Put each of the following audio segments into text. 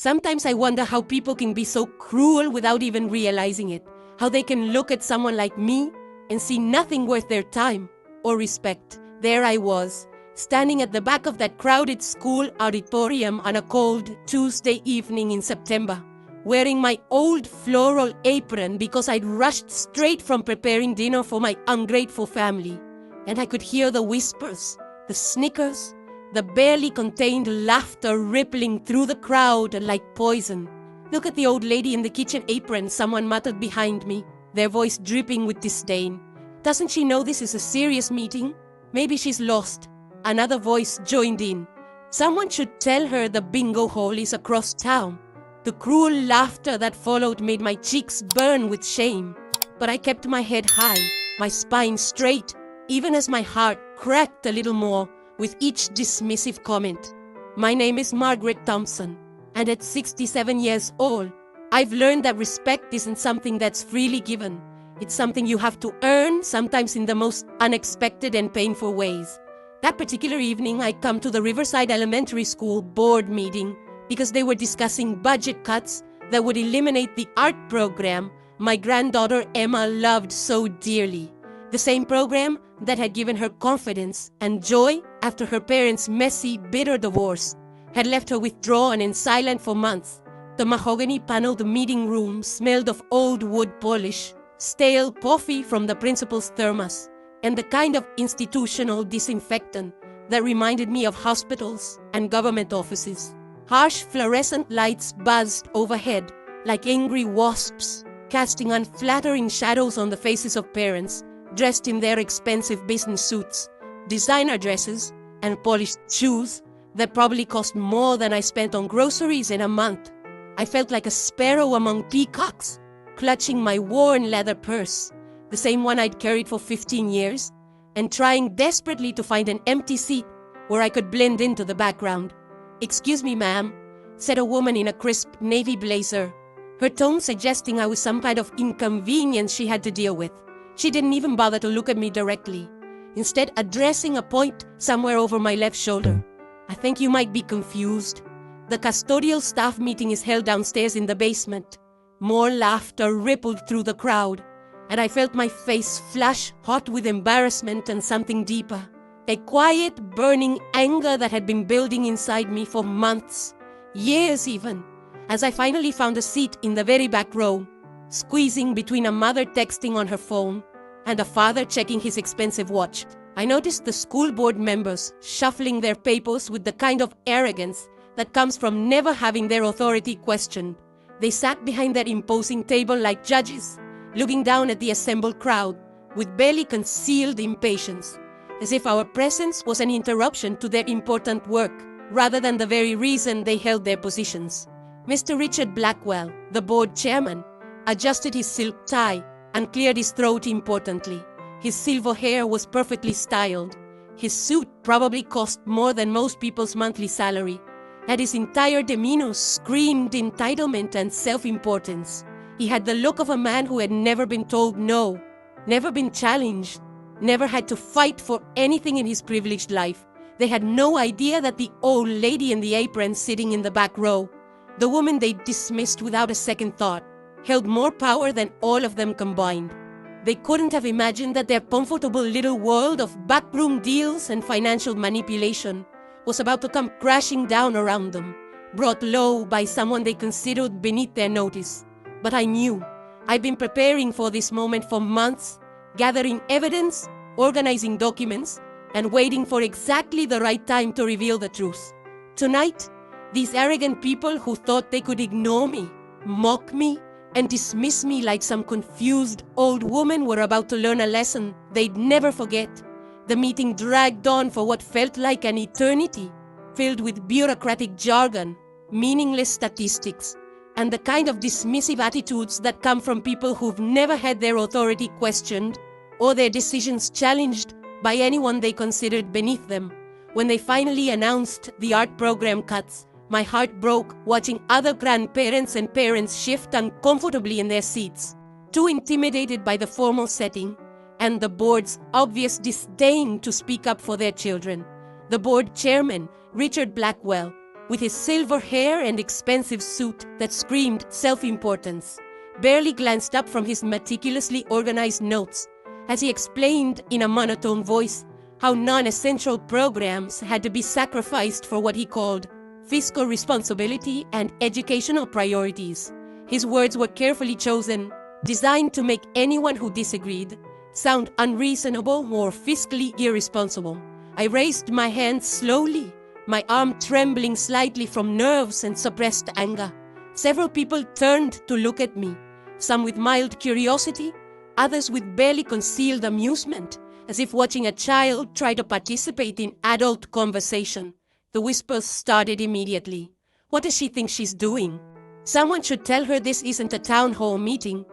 Sometimes I wonder how people can be so cruel without even realizing it. How they can look at someone like me and see nothing worth their time or respect. There I was, standing at the back of that crowded school auditorium on a cold Tuesday evening in September, wearing my old floral apron because I'd rushed straight from preparing dinner for my ungrateful family. And I could hear the whispers, the snickers, the barely contained laughter rippling through the crowd like poison. "Look at the old lady in the kitchen apron," someone muttered behind me, their voice dripping with disdain. "Doesn't she know this is a serious meeting? Maybe she's lost." Another voice joined in. "Someone should tell her the bingo hall is across town." The cruel laughter that followed made my cheeks burn with shame. But I kept my head high, my spine straight, even as my heart cracked a little more with each dismissive comment. My name is Margaret Thompson, and at 67 years old, I've learned that respect isn't something that's freely given. It's something you have to earn, sometimes in the most unexpected and painful ways. That particular evening, I come to the Riverside Elementary School board meeting because they were discussing budget cuts that would eliminate the art program my granddaughter Emma loved so dearly. The same program that had given her confidence and joy after her parents' messy, bitter divorce had left her withdrawn and silent for months. The mahogany-paneled meeting room smelled of old wood polish, stale coffee from the principal's thermos, and the kind of institutional disinfectant that reminded me of hospitals and government offices. Harsh fluorescent lights buzzed overhead like angry wasps, casting unflattering shadows on the faces of parents dressed in their expensive business suits, designer dresses, and polished shoes that probably cost more than I spent on groceries in a month. I felt like a sparrow among peacocks, clutching my worn leather purse, the same one I'd carried for 15 years, and trying desperately to find an empty seat where I could blend into the background. "Excuse me, ma'am," said a woman in a crisp navy blazer, her tone suggesting I was some kind of inconvenience she had to deal with. She didn't even bother to look at me directly, instead addressing a point somewhere over my left shoulder. "I think you might be confused. The custodial staff meeting is held downstairs in the basement." More laughter rippled through the crowd, and I felt my face flush hot with embarrassment and something deeper. A quiet, burning anger that had been building inside me for months, years even, as I finally found a seat in the very back row, squeezing between a mother texting on her phone and a father checking his expensive watch. I noticed the school board members shuffling their papers with the kind of arrogance that comes from never having their authority questioned. They sat behind that imposing table like judges, looking down at the assembled crowd with barely concealed impatience, as if our presence was an interruption to their important work, rather than the very reason they held their positions. Mr. Richard Blackwell, the board chairman, adjusted his silk tie and cleared his throat importantly. His silver hair was perfectly styled. His suit probably cost more than most people's monthly salary, and his entire demeanor screamed entitlement and self-importance. He had the look of a man who had never been told no, never been challenged, never had to fight for anything in his privileged life. They had no idea that the old lady in the apron sitting in the back row, the woman they dismissed without a second thought, held more power than all of them combined. They couldn't have imagined that their comfortable little world of backroom deals and financial manipulation was about to come crashing down around them, brought low by someone they considered beneath their notice. But I knew. I'd been preparing for this moment for months, gathering evidence, organizing documents, and waiting for exactly the right time to reveal the truth. Tonight, these arrogant people who thought they could ignore me, mock me, and dismiss me like some confused old woman were about to learn a lesson they'd never forget. The meeting dragged on for what felt like an eternity, filled with bureaucratic jargon, meaningless statistics, and the kind of dismissive attitudes that come from people who've never had their authority questioned or their decisions challenged by anyone they considered beneath them. When they finally announced the art program cuts, my heart broke watching other grandparents and parents shift uncomfortably in their seats, too intimidated by the formal setting and the board's obvious disdain to speak up for their children. The board chairman, Richard Blackwell, with his silver hair and expensive suit that screamed self-importance, barely glanced up from his meticulously organized notes as he explained in a monotone voice how non-essential programs had to be sacrificed for what he called fiscal responsibility and educational priorities. His words were carefully chosen, designed to make anyone who disagreed sound unreasonable or fiscally irresponsible. I raised my hand slowly, my arm trembling slightly from nerves and suppressed anger. Several people turned to look at me, some with mild curiosity, others with barely concealed amusement, as if watching a child try to participate in adult conversation. The whispers started immediately. What does she think she's doing? Someone should tell her this isn't a town hall meeting.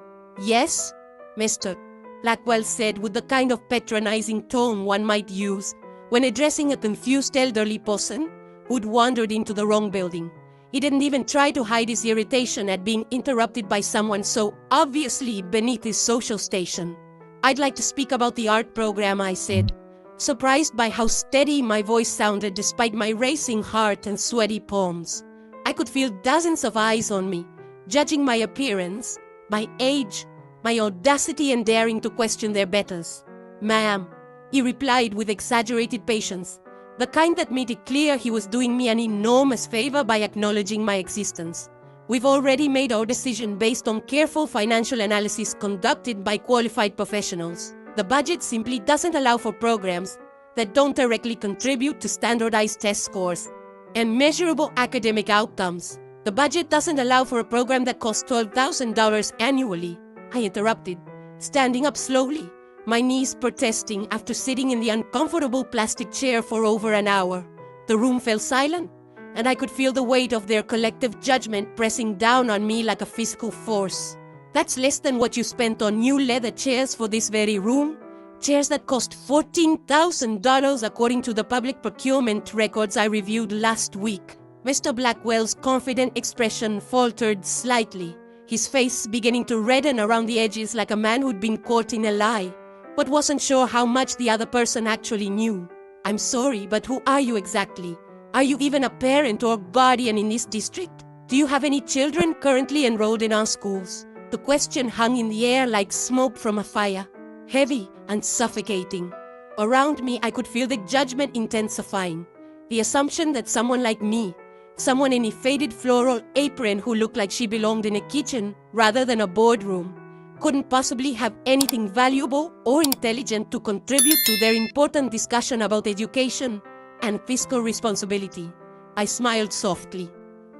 Yes, Mr. Blackwell said with the kind of patronizing tone one might use when addressing a confused elderly person who'd wandered into the wrong building. He didn't even try to hide his irritation at being interrupted by someone so obviously beneath his social station. I'd like to speak about the art program, I said, surprised by how steady my voice sounded despite my racing heart and sweaty palms. I could feel dozens of eyes on me, judging my appearance, my age, my audacity and daring to question their betters. Ma'am, he replied with exaggerated patience, the kind that made it clear he was doing me an enormous favor by acknowledging my existence. We've already made our decision based on careful financial analysis conducted by qualified professionals. The budget simply doesn't allow for programs that don't directly contribute to standardized test scores and measurable academic outcomes. The budget doesn't allow for a program that costs $12,000 annually, I interrupted, standing up slowly, my knees protesting after sitting in the uncomfortable plastic chair for over an hour. The room fell silent, and I could feel the weight of their collective judgment pressing down on me like a physical force. That's less than what you spent on new leather chairs for this very room. Chairs that cost $14,000 according to the public procurement records I reviewed last week. Mr. Blackwell's confident expression faltered slightly, his face beginning to redden around the edges like a man who'd been caught in a lie, but wasn't sure how much the other person actually knew. I'm sorry, but who are you exactly? Are you even a parent or guardian in this district? Do you have any children currently enrolled in our schools? The question hung in the air like smoke from a fire, heavy and suffocating. Around me, I could feel the judgment intensifying. The assumption that someone like me, someone in a faded floral apron who looked like she belonged in a kitchen rather than a boardroom, couldn't possibly have anything valuable or intelligent to contribute to their important discussion about education and fiscal responsibility. I smiled softly.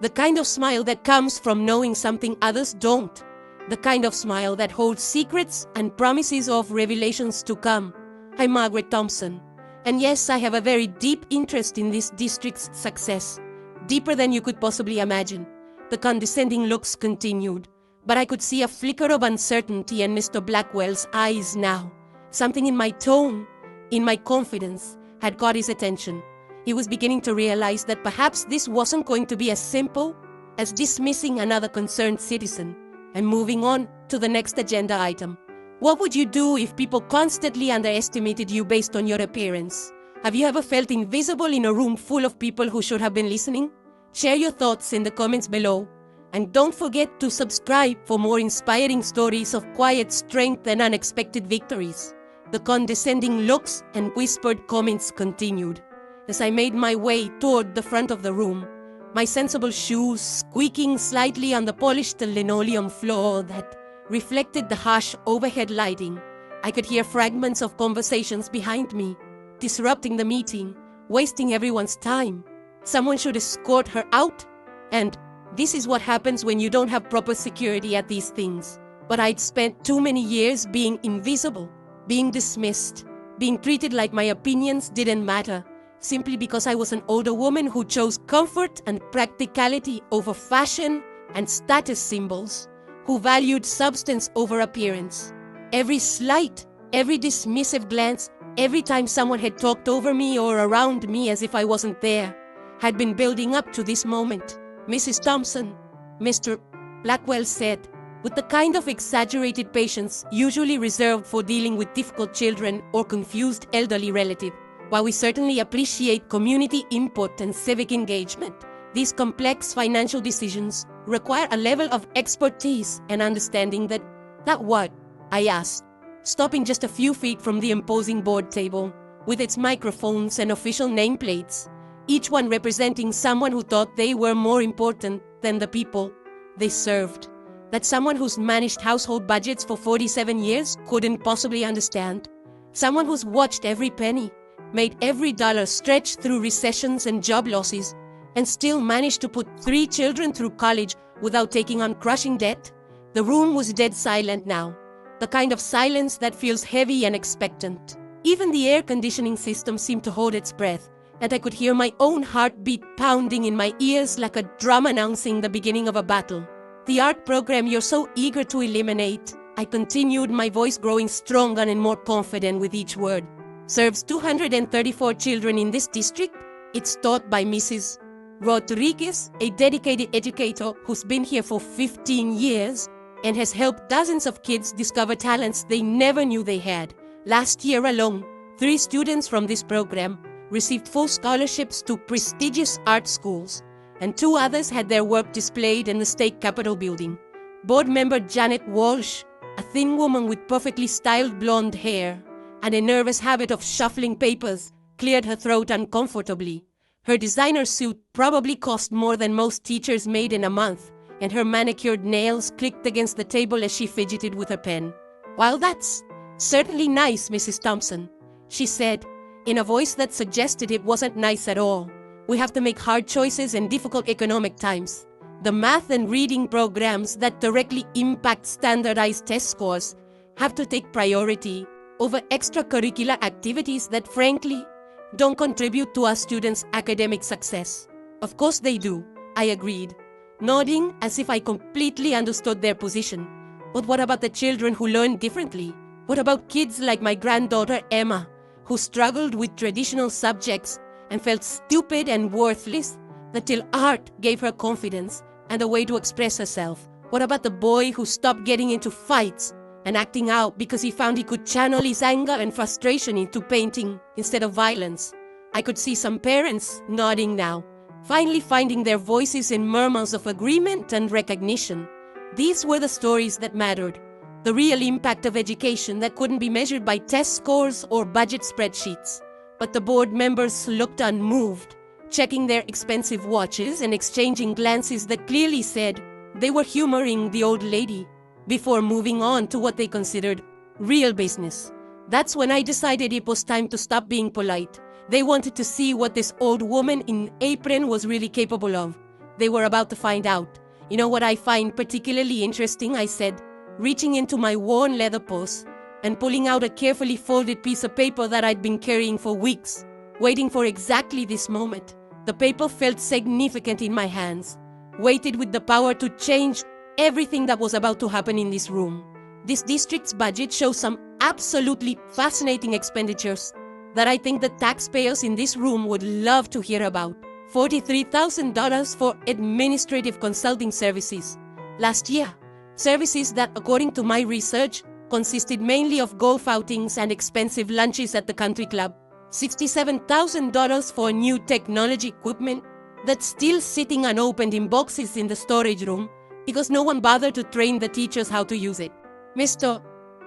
The kind of smile that comes from knowing something others don't. The kind of smile that holds secrets and promises of revelations to come. I'm Margaret Thompson. And yes, I have a very deep interest in this district's success. Deeper than you could possibly imagine. The condescending looks continued. But I could see a flicker of uncertainty in Mr. Blackwell's eyes now. Something in my tone, in my confidence, had caught his attention. He was beginning to realize that perhaps this wasn't going to be as simple as dismissing another concerned citizen and moving on to the next agenda item. What would you do if people constantly underestimated you based on your appearance? Have you ever felt invisible in a room full of people who should have been listening? Share your thoughts in the comments below. And don't forget to subscribe for more inspiring stories of quiet strength and unexpected victories. The condescending looks and whispered comments continued. As I made my way toward the front of the room, my sensible shoes squeaking slightly on the polished linoleum floor that reflected the harsh overhead lighting, I could hear fragments of conversations behind me, disrupting the meeting, wasting everyone's time. Someone should escort her out, and this is what happens when you don't have proper security at these things. But I'd spent too many years being invisible, being dismissed, being treated like my opinions didn't matter, simply because I was an older woman who chose comfort and practicality over fashion and status symbols, who valued substance over appearance. Every slight, every dismissive glance, every time someone had talked over me or around me as if I wasn't there, had been building up to this moment. Mrs. Thompson, Mr. Blackwell said, with the kind of exaggerated patience usually reserved for dealing with difficult children or confused elderly relatives. While we certainly appreciate community input and civic engagement, These complex financial decisions require a level of expertise and understanding that what? I asked, stopping just a few feet from the imposing board table, with its microphones and official nameplates, each one representing someone who thought they were more important than the people they served. That someone who's managed household budgets for 47 years couldn't possibly understand. Someone who's watched every penny, made every dollar stretch through recessions and job losses, and still managed to put 3 children through college without taking on crushing debt. The room was dead silent now, the kind of silence that feels heavy and expectant. Even the air conditioning system seemed to hold its breath, and I could hear my own heartbeat pounding in my ears like a drum announcing the beginning of a battle. The art program you're so eager to eliminate, I continued, my voice growing stronger and more confident with each word, serves 234 children in this district. It's taught by Mrs. Rodriguez, a dedicated educator who's been here for 15 years and has helped dozens of kids discover talents they never knew they had. Last year alone, 3 students from this program received full scholarships to prestigious art schools, and 2 others had their work displayed in the state capitol building. Board member Janet Walsh, a thin woman with perfectly styled blonde hair and a nervous habit of shuffling papers, cleared her throat uncomfortably. Her designer suit probably cost more than most teachers made in a month, and her manicured nails clicked against the table as she fidgeted with her pen. "Well, that's certainly nice, Mrs. Thompson," she said, in a voice that suggested it wasn't nice at all. "We have to make hard choices in difficult economic times. The math and reading programs that directly impact standardized test scores have to take priority over extracurricular activities that, frankly, don't contribute to our students' academic success." "Of course they do," I agreed, nodding as if I completely understood their position. "But what about the children who learn differently? What about kids like my granddaughter Emma, who struggled with traditional subjects and felt stupid and worthless until art gave her confidence and a way to express herself? What about the boy who stopped getting into fights and acting out because he found he could channel his anger and frustration into painting instead of violence?" I could see some parents nodding now, finally finding their voices in murmurs of agreement and recognition. These were the stories that mattered, the real impact of education that couldn't be measured by test scores or budget spreadsheets. But the board members looked unmoved, checking their expensive watches and exchanging glances that clearly said they were humoring the old lady before moving on to what they considered real business. That's when I decided it was time to stop being polite. They wanted to see what this old woman in Apron was really capable of. They were about to find out. "You know what I find particularly interesting?" I said, reaching into my worn leather purse and pulling out a carefully folded piece of paper that I'd been carrying for weeks, waiting for exactly this moment. The paper felt significant in my hands, weighted with the power to change everything that was about to happen in this room. This district's budget shows some absolutely fascinating expenditures that I think the taxpayers in this room would love to hear about. $43,000 for administrative consulting services last year. Services that, according to my research, consisted mainly of golf outings and expensive lunches at the country club. $67,000 for new technology equipment that's still sitting unopened in boxes in the storage room because no one bothered to train the teachers how to use it. Mr.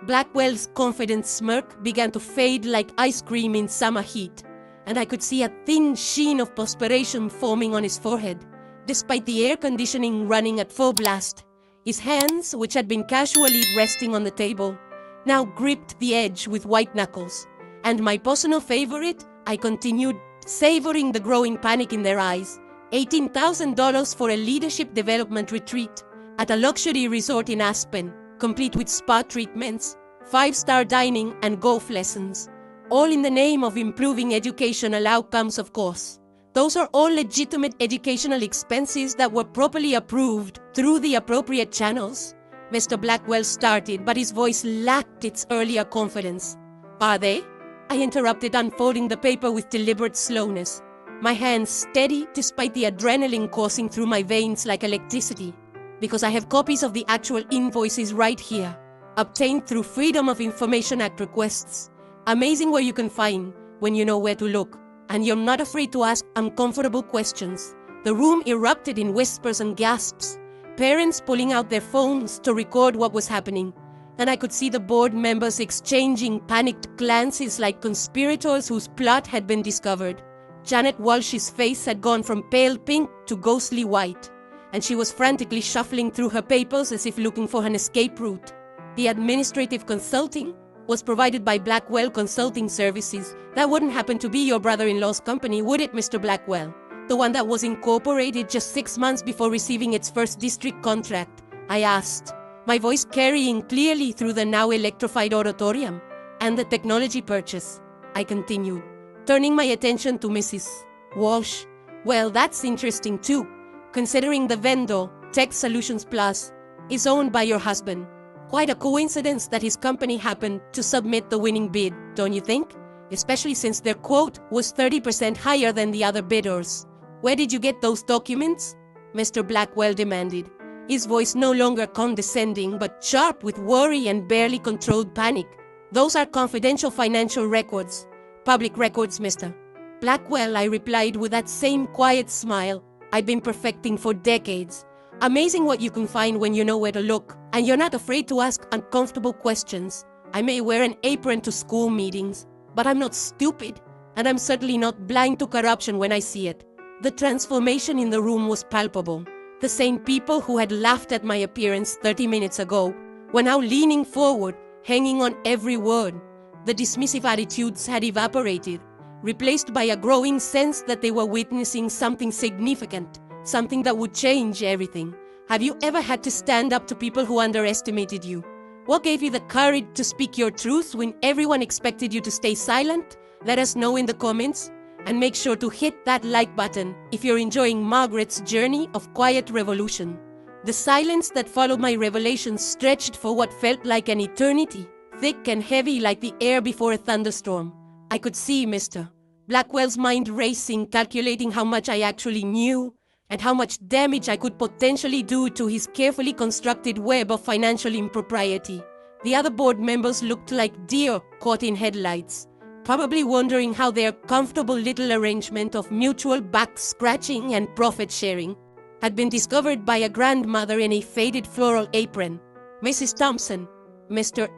Blackwell's confident smirk began to fade like ice cream in summer heat, and I could see a thin sheen of perspiration forming on his forehead, despite the air conditioning running at full blast. His hands, which had been casually resting on the table, now gripped the edge with white knuckles. And my personal favorite, I continued, savoring the growing panic in their eyes, $18,000 for a leadership development retreat at a luxury resort in Aspen, complete with spa treatments, 5-star dining, and golf lessons, all in the name of improving educational outcomes, of course. Those are all legitimate educational expenses that were properly approved through the appropriate channels. Mr. Blackwell started, but his voice lacked its earlier confidence. "Are they?" I interrupted, unfolding the paper with deliberate slowness, my hands steady despite the adrenaline coursing through my veins like electricity. "Because I have copies of the actual invoices right here, obtained through Freedom of Information Act requests. Amazing where you can find when you know where to look, and you're not afraid to ask uncomfortable questions. The room erupted in whispers and gasps, parents pulling out their phones to record what was happening, and I could see the board members exchanging panicked glances like conspirators whose plot had been discovered. Janet Walsh's face had gone from pale pink to ghostly white, and she was frantically shuffling through her papers as if looking for an escape route. The administrative consulting was provided by Blackwell Consulting Services. That wouldn't happen to be your brother-in-law's company, would it, Mr. Blackwell? The one that was incorporated just 6 months before receiving its first district contract, I asked, my voice carrying clearly through the now electrified auditorium. And the technology purchase, I continued, turning my attention to Mrs. Walsh. Well, that's interesting too, considering the vendor, Tech Solutions Plus, is owned by your husband. Quite a coincidence that his company happened to submit the winning bid, don't you think? Especially since their quote was 30% higher than the other bidders. Where did you get those documents? Mr. Blackwell demanded, his voice no longer condescending but sharp with worry and barely controlled panic. Those are confidential financial records. Public records, Mr. Blackwell, I replied with that same quiet smile I'd been perfecting for decades. Amazing what you can find when you know where to look, and you're not afraid to ask uncomfortable questions. I may wear an apron to school meetings, but I'm not stupid, and I'm certainly not blind to corruption when I see it. The transformation in the room was palpable. The same people who had laughed at my appearance 30 minutes ago were now leaning forward, hanging on every word. The dismissive attitudes had evaporated, replaced by a growing sense that they were witnessing something significant, something that would change everything. Have you ever had to stand up to people who underestimated you? What gave you the courage to speak your truth when everyone expected you to stay silent? Let us know in the comments, and make sure to hit that like button if you're enjoying Margaret's journey of quiet revolution. The silence that followed my revelation stretched for what felt like an eternity, thick and heavy like the air before a thunderstorm. I could see Mr. Blackwell's mind racing, calculating how much I actually knew and how much damage I could potentially do to his carefully constructed web of financial impropriety. The other board members looked like deer caught in headlights, probably wondering how their comfortable little arrangement of mutual back-scratching and profit-sharing had been discovered by a grandmother in a faded floral apron. Mrs. Thompson, Mr.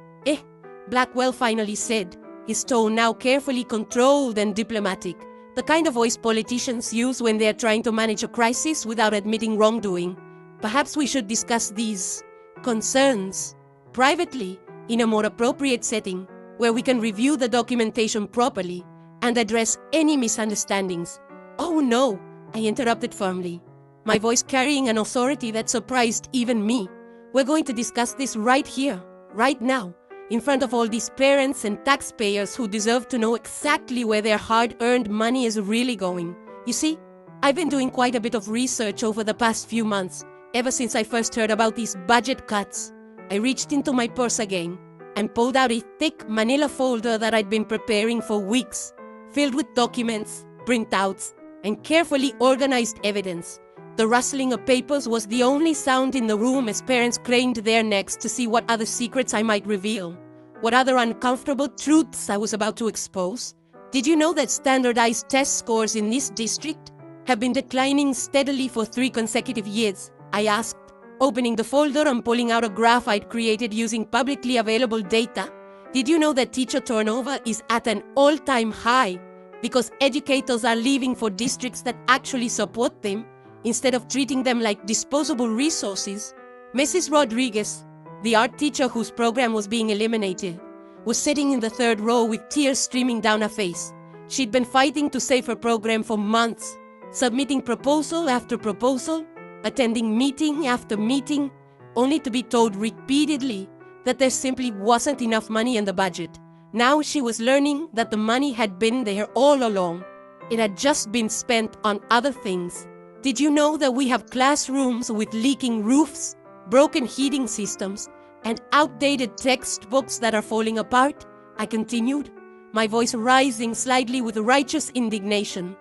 Blackwell finally said, his tone now carefully controlled and diplomatic, the kind of voice politicians use when they are trying to manage a crisis without admitting wrongdoing. Perhaps we should discuss these concerns privately in a more appropriate setting where we can review the documentation properly and address any misunderstandings. Oh no, I interrupted firmly, my voice carrying an authority that surprised even me. We're going to discuss this right here, right now, in front of all these parents and taxpayers who deserve to know exactly where their hard-earned money is really going. You see, I've been doing quite a bit of research over the past few months, ever since I first heard about these budget cuts. I reached into my purse again and pulled out a thick manila folder that I'd been preparing for weeks, filled with documents, printouts, and carefully organized evidence. The rustling of papers was the only sound in the room as parents craned their necks to see what other secrets I might reveal, what other uncomfortable truths I was about to expose. Did you know that standardized test scores in this district have been declining steadily for 3 consecutive years? I asked, opening the folder and pulling out a graph I'd created using publicly available data. Did you know that teacher turnover is at an all-time high because educators are leaving for districts that actually support them instead of treating them like disposable resources? Mrs. Rodriguez, the art teacher whose program was being eliminated, was sitting in the 3rd row with tears streaming down her face. She'd been fighting to save her program for months, submitting proposal after proposal, attending meeting after meeting, only to be told repeatedly that there simply wasn't enough money in the budget. Now she was learning that the money had been there all along. It had just been spent on other things. Did you know that we have classrooms with leaking roofs, broken heating systems, and outdated textbooks that are falling apart? I continued, my voice rising slightly with righteous indignation.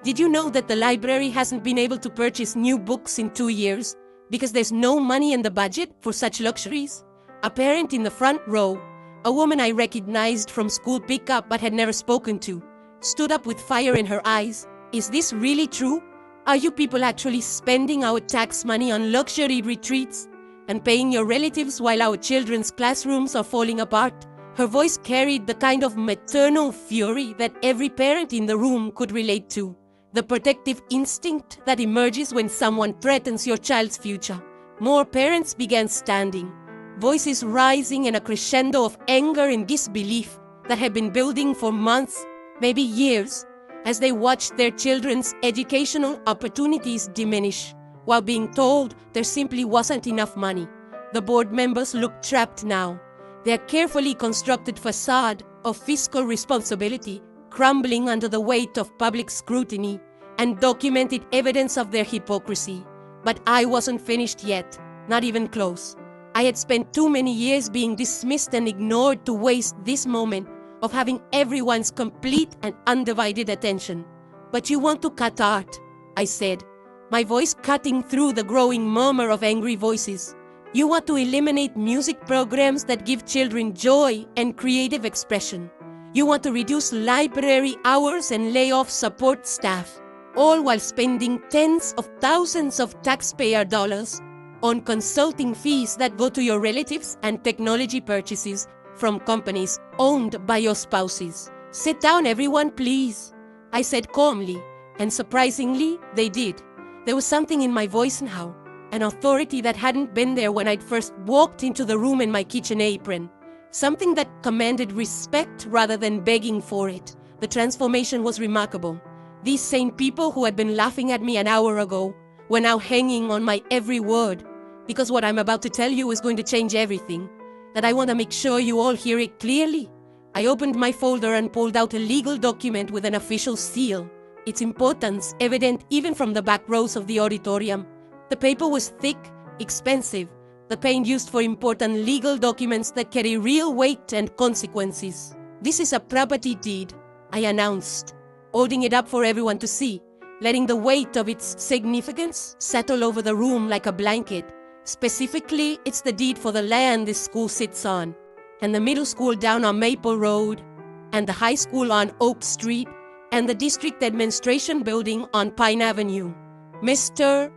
Did you know that the library hasn't been able to purchase new books in 2 years because there's no money in the budget for such luxuries? A parent in the front row, a woman I recognized from school pickup but had never spoken to, stood up with fire in her eyes. Is this really true? Are you people actually spending our tax money on luxury retreats and paying your relatives while our children's classrooms are falling apart? Her voice carried the kind of maternal fury that every parent in the room could relate to. The protective instinct that emerges when someone threatens your child's future. More parents began standing, voices rising in a crescendo of anger and disbelief that had been building for months, maybe years, as they watched their children's educational opportunities diminish, while being told there simply wasn't enough money. The board members looked trapped now, their carefully constructed facade of fiscal responsibility crumbling under the weight of public scrutiny and documented evidence of their hypocrisy. But I wasn't finished yet, not even close. I had spent too many years being dismissed and ignored to waste this moment of having everyone's complete and undivided attention. But you want to cut art, I said, my voice cutting through the growing murmur of angry voices. You want to eliminate music programs that give children joy and creative expression. You want to reduce library hours and lay off support staff, all while spending tens of thousands of taxpayer dollars on consulting fees that go to your relatives and technology purchases from companies owned by your spouses. Sit down, everyone, please, I said calmly, and surprisingly, they did. There was something in my voice now, an authority that hadn't been there when I'd first walked into the room in my kitchen apron. Something that commanded respect rather than begging for it. The transformation was remarkable. These same people who had been laughing at me an hour ago were now hanging on my every word, because what I'm about to tell you is going to change everything. That I want to make sure you all hear it clearly. I opened my folder and pulled out a legal document with an official seal, its importance evident even from the back rows of the auditorium. The paper was thick, expensive, the kind used for important legal documents that carry real weight and consequences. This is a property deed, I announced, holding it up for everyone to see, letting the weight of its significance settle over the room like a blanket. Specifically, it's the deed for the land this school sits on, and the middle school down on Maple Road, and the high school on Oak Street, and the district administration building on Pine Avenue. Mr.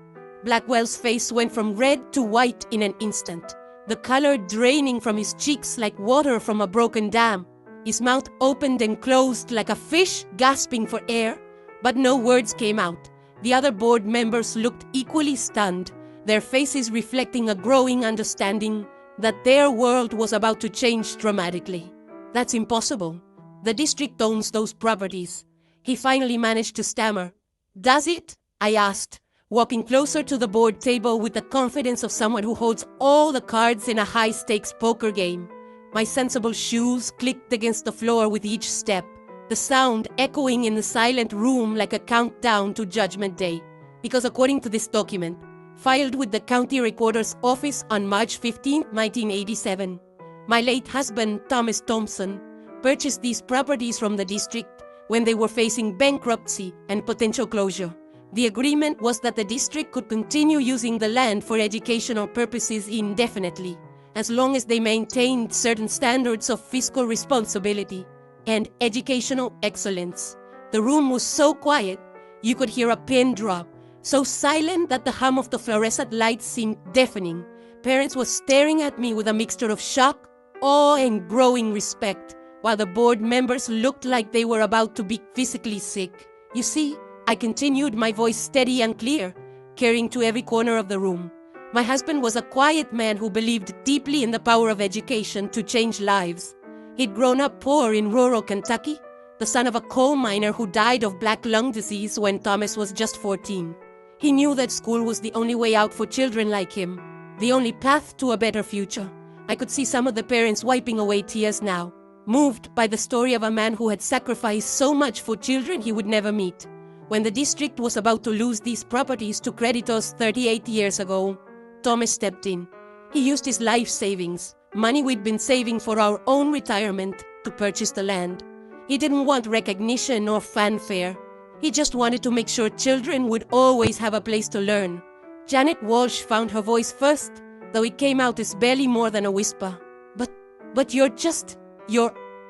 Blackwell's face went from red to white in an instant, the color draining from his cheeks like water from a broken dam. His mouth opened and closed like a fish gasping for air, but no words came out. The other board members looked equally stunned, their faces reflecting a growing understanding that their world was about to change dramatically. That's impossible. The district owns those properties. He finally managed to stammer. Does it? I asked, walking closer to the board table with the confidence of someone who holds all the cards in a high-stakes poker game. My sensible shoes clicked against the floor with each step, the sound echoing in the silent room like a countdown to Judgment Day. Because according to this document, filed with the county recorder's office on March 15, 1987, my late husband, Thomas Thompson, purchased these properties from the district when they were facing bankruptcy and potential closure. The agreement was that the district could continue using the land for educational purposes indefinitely, as long as they maintained certain standards of fiscal responsibility and educational excellence. The room was so quiet, you could hear a pin drop, so silent that the hum of the fluorescent lights seemed deafening. Parents were staring at me with a mixture of shock, awe, and growing respect, while the board members looked like they were about to be physically sick. You see, I continued, my voice steady and clear, carrying to every corner of the room. My husband was a quiet man who believed deeply in the power of education to change lives. He'd grown up poor in rural Kentucky, the son of a coal miner who died of black lung disease when Thomas was just 14. He knew that school was the only way out for children like him, the only path to a better future. I could see some of the parents wiping away tears now, moved by the story of a man who had sacrificed so much for children he would never meet. When the district was about to lose these properties to creditors 38 years ago, Thomas stepped in. He used his life savings, money we'd been saving for our own retirement, to purchase the land. He didn't want recognition or fanfare. He just wanted to make sure children would always have a place to learn. Janet Walsh found her voice first, though it came out as barely more than a whisper. But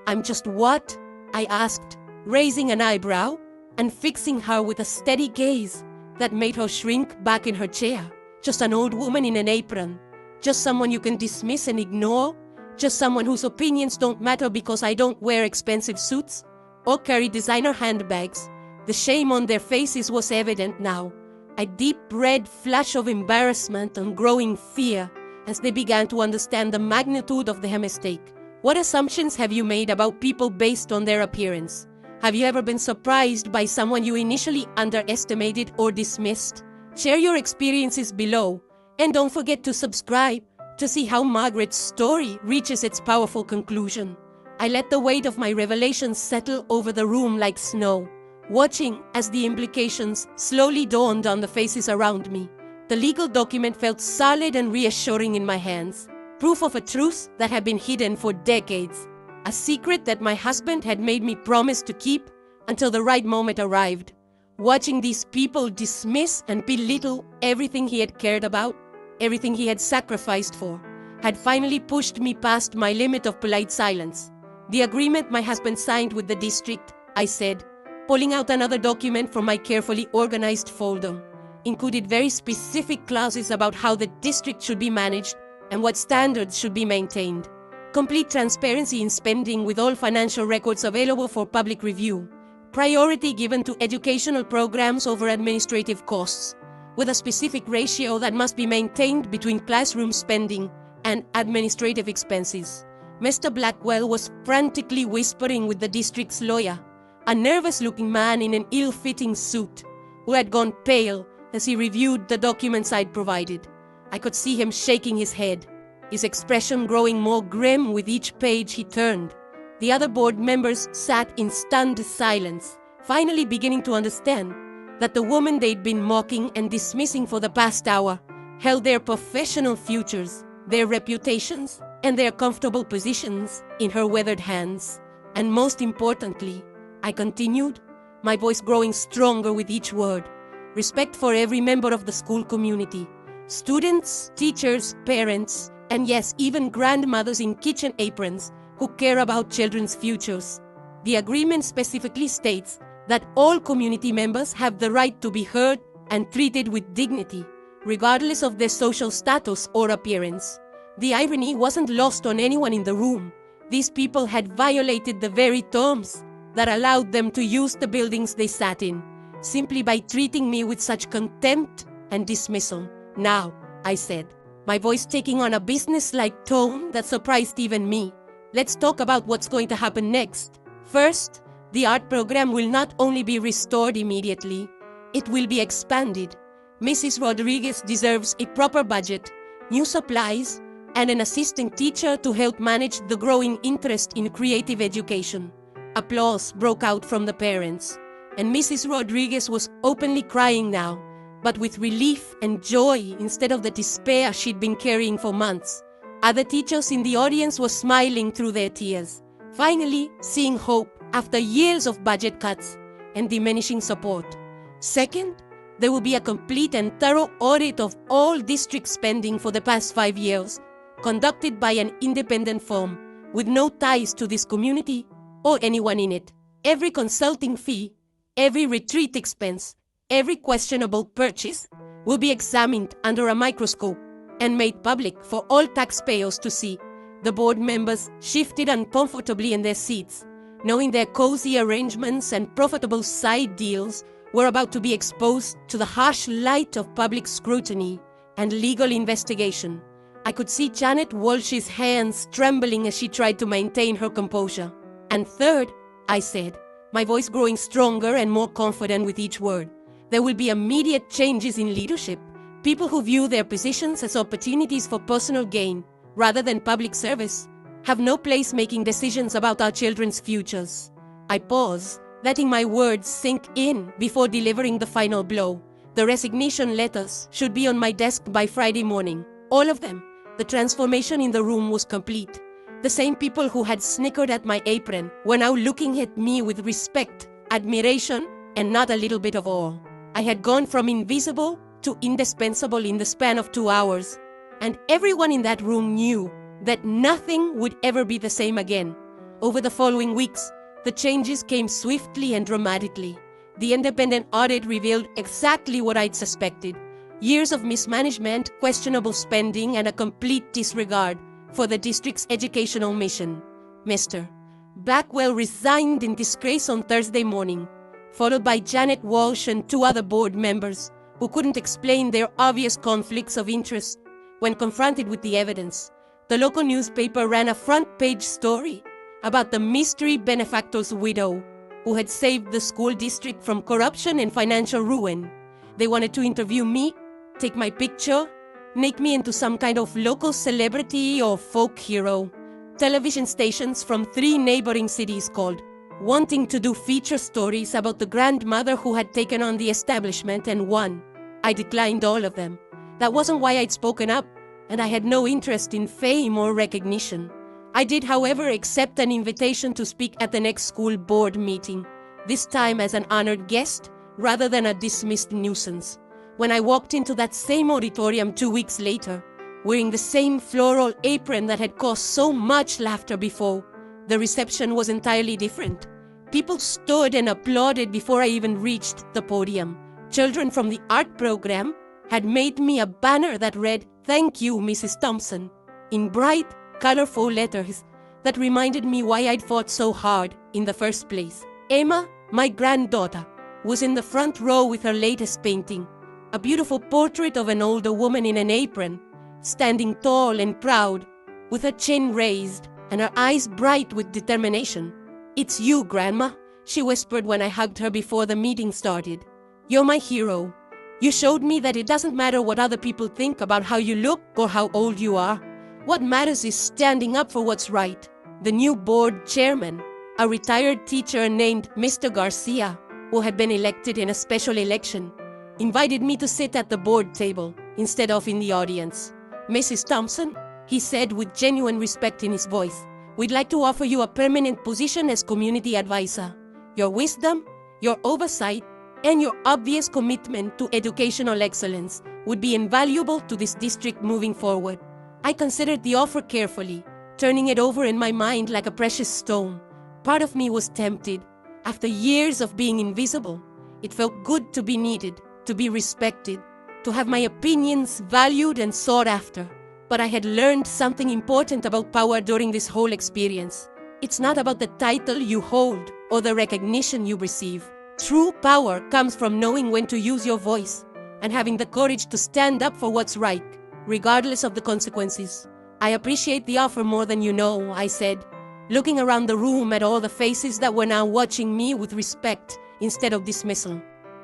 I'm just what? I asked, raising an eyebrow and fixing her with a steady gaze that made her shrink back in her chair. Just an old woman in an apron. Just someone you can dismiss and ignore. Just someone whose opinions don't matter because I don't wear expensive suits or carry designer handbags. The shame on their faces was evident now. A deep red flash of embarrassment and growing fear as they began to understand the magnitude of their mistake. What assumptions have you made about people based on their appearance? Have you ever been surprised by someone you initially underestimated or dismissed? Share your experiences below, and don't forget to subscribe to see how Margaret's story reaches its powerful conclusion. I let the weight of my revelations settle over the room like snow, watching as the implications slowly dawned on the faces around me. The legal document felt solid and reassuring in my hands, proof of a truth that had been hidden for decades, a secret that my husband had made me promise to keep until the right moment arrived. Watching these people dismiss and belittle everything he had cared about, everything he had sacrificed for, had finally pushed me past my limit of polite silence. The agreement my husband signed with the district, I said, pulling out another document from my carefully organized folder, included very specific clauses about how the district should be managed and what standards should be maintained. Complete transparency in spending with all financial records available for public review. Priority given to educational programs over administrative costs, with a specific ratio that must be maintained between classroom spending and administrative expenses. Mr. Blackwell was frantically whispering with the district's lawyer, a nervous-looking man in an ill-fitting suit, who had gone pale as he reviewed the documents I'd provided. I could see him shaking his head, his expression growing more grim with each page he turned. The other board members sat in stunned silence, finally beginning to understand that the woman they'd been mocking and dismissing for the past hour held their professional futures, their reputations, and their comfortable positions in her weathered hands. And most importantly, I continued, my voice growing stronger with each word, respect for every member of the school community, students, teachers, parents, and yes, even grandmothers in kitchen aprons who care about children's futures. The agreement specifically states that all community members have the right to be heard and treated with dignity, regardless of their social status or appearance. The irony wasn't lost on anyone in the room. These people had violated the very terms that allowed them to use the buildings they sat in, simply by treating me with such contempt and dismissal. Now, I said, my voice taking on a business-like tone that surprised even me, let's talk about what's going to happen next. First, the art program will not only be restored immediately, it will be expanded. Mrs. Rodriguez deserves a proper budget, new supplies, and an assistant teacher to help manage the growing interest in creative education. Applause broke out from the parents, and Mrs. Rodriguez was openly crying now, but with relief and joy instead of the despair she'd been carrying for months. Other teachers in the audience were smiling through their tears, finally seeing hope after years of budget cuts and diminishing support. Second, there will be a complete and thorough audit of all district spending for the past 5 years, conducted by an independent firm with no ties to this community or anyone in it. Every consulting fee, every retreat expense, every questionable purchase will be examined under a microscope and made public for all taxpayers to see. The board members shifted uncomfortably in their seats, knowing their cozy arrangements and profitable side deals were about to be exposed to the harsh light of public scrutiny and legal investigation. I could see Janet Walsh's hands trembling as she tried to maintain her composure. And third, I said, my voice growing stronger and more confident with each word, there will be immediate changes in leadership. People who view their positions as opportunities for personal gain rather than public service have no place making decisions about our children's futures. I pause, letting my words sink in before delivering the final blow. The resignation letters should be on my desk by Friday morning. All of them. The transformation in the room was complete. The same people who had snickered at my apron were now looking at me with respect, admiration, and not a little bit of awe. I had gone from invisible to indispensable in the span of 2 hours, and everyone in that room knew that nothing would ever be the same again. Over the following weeks, the changes came swiftly and dramatically. The independent audit revealed exactly what I'd suspected. Years of mismanagement, questionable spending, and a complete disregard for the district's educational mission. Mr. Blackwell resigned in disgrace on Thursday morning, followed by Janet Walsh and 2 other board members who couldn't explain their obvious conflicts of interest. When confronted with the evidence, the local newspaper ran a front-page story about the mystery benefactor's widow who had saved the school district from corruption and financial ruin. They wanted to interview me, take my picture, make me into some kind of local celebrity or folk hero. Television stations from 3 neighboring cities called, wanting to do feature stories about the grandmother who had taken on the establishment and won. I declined all of them. That wasn't why I'd spoken up, and I had no interest in fame or recognition. I did, however, accept an invitation to speak at the next school board meeting, this time as an honored guest rather than a dismissed nuisance. When I walked into that same auditorium 2 weeks later, wearing the same floral apron that had caused so much laughter before, the reception was entirely different. People stood and applauded before I even reached the podium. Children from the art program had made me a banner that read, "Thank you, Mrs. Thompson," in bright, colorful letters that reminded me why I'd fought so hard in the first place. Emma, my granddaughter, was in the front row with her latest painting, a beautiful portrait of an older woman in an apron, standing tall and proud, with her chin raised and her eyes bright with determination. "It's you, Grandma," she whispered when I hugged her before the meeting started. "You're my hero. You showed me that it doesn't matter what other people think about how you look or how old you are. What matters is standing up for what's right." The new board chairman, a retired teacher named Mr. Garcia, who had been elected in a special election, invited me to sit at the board table instead of in the audience. "Mrs. Thompson," he said with genuine respect in his voice, "we'd like to offer you a permanent position as community advisor. Your wisdom, your oversight, and your obvious commitment to educational excellence would be invaluable to this district moving forward." I considered the offer carefully, turning it over in my mind like a precious stone. Part of me was tempted. After years of being invisible, it felt good to be needed, to be respected, to have my opinions valued and sought after. But I had learned something important about power during this whole experience. It's not about the title you hold or the recognition you receive. True power comes from knowing when to use your voice and having the courage to stand up for what's right, regardless of the consequences. "I appreciate the offer more than you know," I said, looking around the room at all the faces that were now watching me with respect instead of dismissal.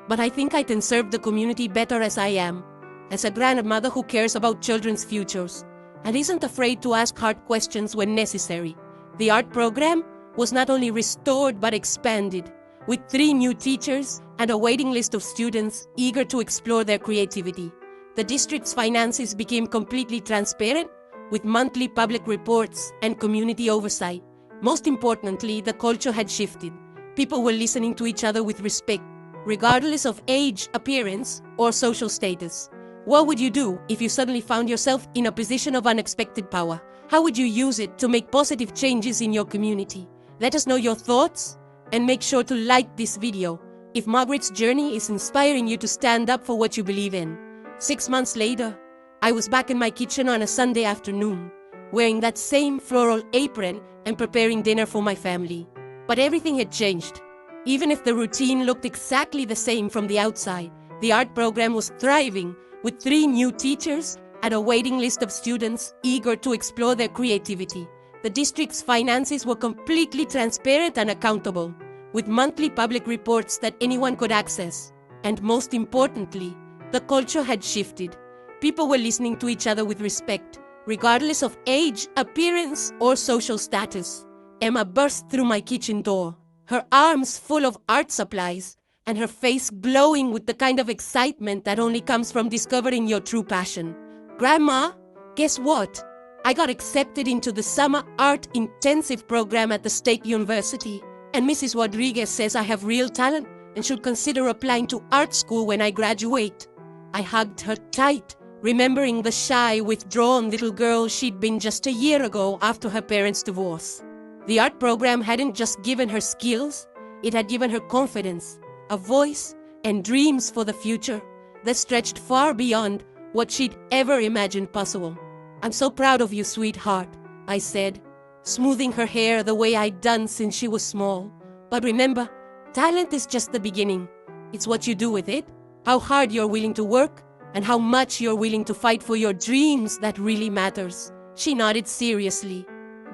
"But I think I can serve the community better as I am, as a grandmother who cares about children's futures and isn't afraid to ask hard questions when necessary." The art program was not only restored but expanded, with 3 new teachers and a waiting list of students eager to explore their creativity. The district's finances became completely transparent, with monthly public reports and community oversight. Most importantly, the culture had shifted. People were listening to each other with respect, regardless of age, appearance, or social status. What would you do if you suddenly found yourself in a position of unexpected power? How would you use it to make positive changes in your community? Let us know your thoughts, and make sure to like this video if Margaret's journey is inspiring you to stand up for what you believe in. 6 months later, I was back in my kitchen on a Sunday afternoon, wearing that same floral apron and preparing dinner for my family. But everything had changed. Even if the routine looked exactly the same from the outside, the art program was thriving, with 3 new teachers and a waiting list of students eager to explore their creativity. The district's finances were completely transparent and accountable, with monthly public reports that anyone could access. And most importantly, the culture had shifted. People were listening to each other with respect, regardless of age, appearance, or social status. Emma burst through my kitchen door, her arms full of art supplies, and her face glowing with the kind of excitement that only comes from discovering your true passion. "Grandma, guess what? I got accepted into the summer art intensive program at the State University, and Mrs. Rodriguez says I have real talent and should consider applying to art school when I graduate." I hugged her tight, remembering the shy, withdrawn little girl she'd been just a year ago after her parents' divorce. The art program hadn't just given her skills, it had given her confidence, a voice, and dreams for the future that stretched far beyond what she'd ever imagined possible. "I'm so proud of you, sweetheart," I said, smoothing her hair the way I'd done since she was small. "But remember, talent is just the beginning. It's what you do with it, how hard you're willing to work, and how much you're willing to fight for your dreams that really matters." She nodded seriously,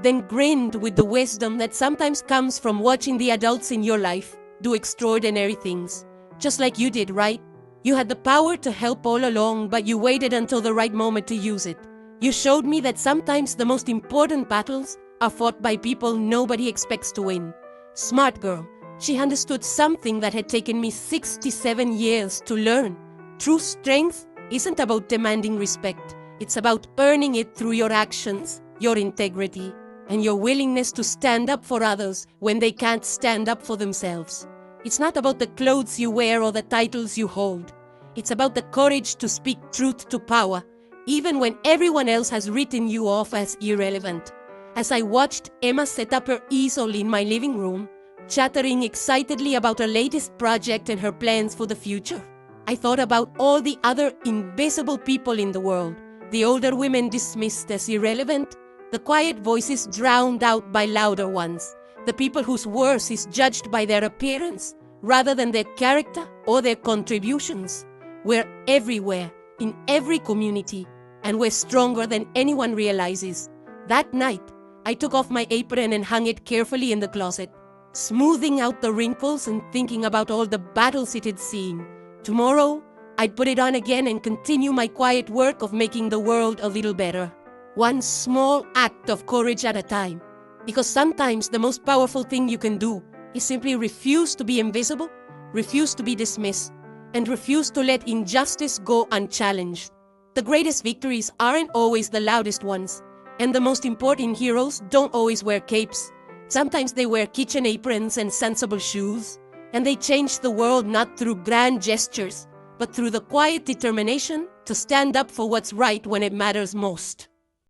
then grinned with the wisdom that sometimes comes from watching the adults in your life do extraordinary things. Just like you did, right? You had the power to help all along, but you waited until the right moment to use it. You showed me that sometimes the most important battles are fought by people nobody expects to win. Smart girl. She understood something that had taken me 67 years to learn. True strength isn't about demanding respect. It's about earning it through your actions, your integrity, and your willingness to stand up for others when they can't stand up for themselves. It's not about the clothes you wear or the titles you hold. It's about the courage to speak truth to power, even when everyone else has written you off as irrelevant. As I watched Emma set up her easel in my living room, chattering excitedly about her latest project and her plans for the future, I thought about all the other invisible people in the world. The older women dismissed as irrelevant, the quiet voices drowned out by louder ones, the people whose worth is judged by their appearance rather than their character or their contributions. We're everywhere, in every community, and we're stronger than anyone realizes. That night, I took off my apron and hung it carefully in the closet, smoothing out the wrinkles and thinking about all the battles it had seen. Tomorrow, I'd put it on again and continue my quiet work of making the world a little better. One small act of courage at a time. Because sometimes the most powerful thing you can do is simply refuse to be invisible, refuse to be dismissed, and refuse to let injustice go unchallenged. The greatest victories aren't always the loudest ones, and the most important heroes don't always wear capes. Sometimes they wear kitchen aprons and sensible shoes, and they change the world not through grand gestures, but through the quiet determination to stand up for what's right when it matters most.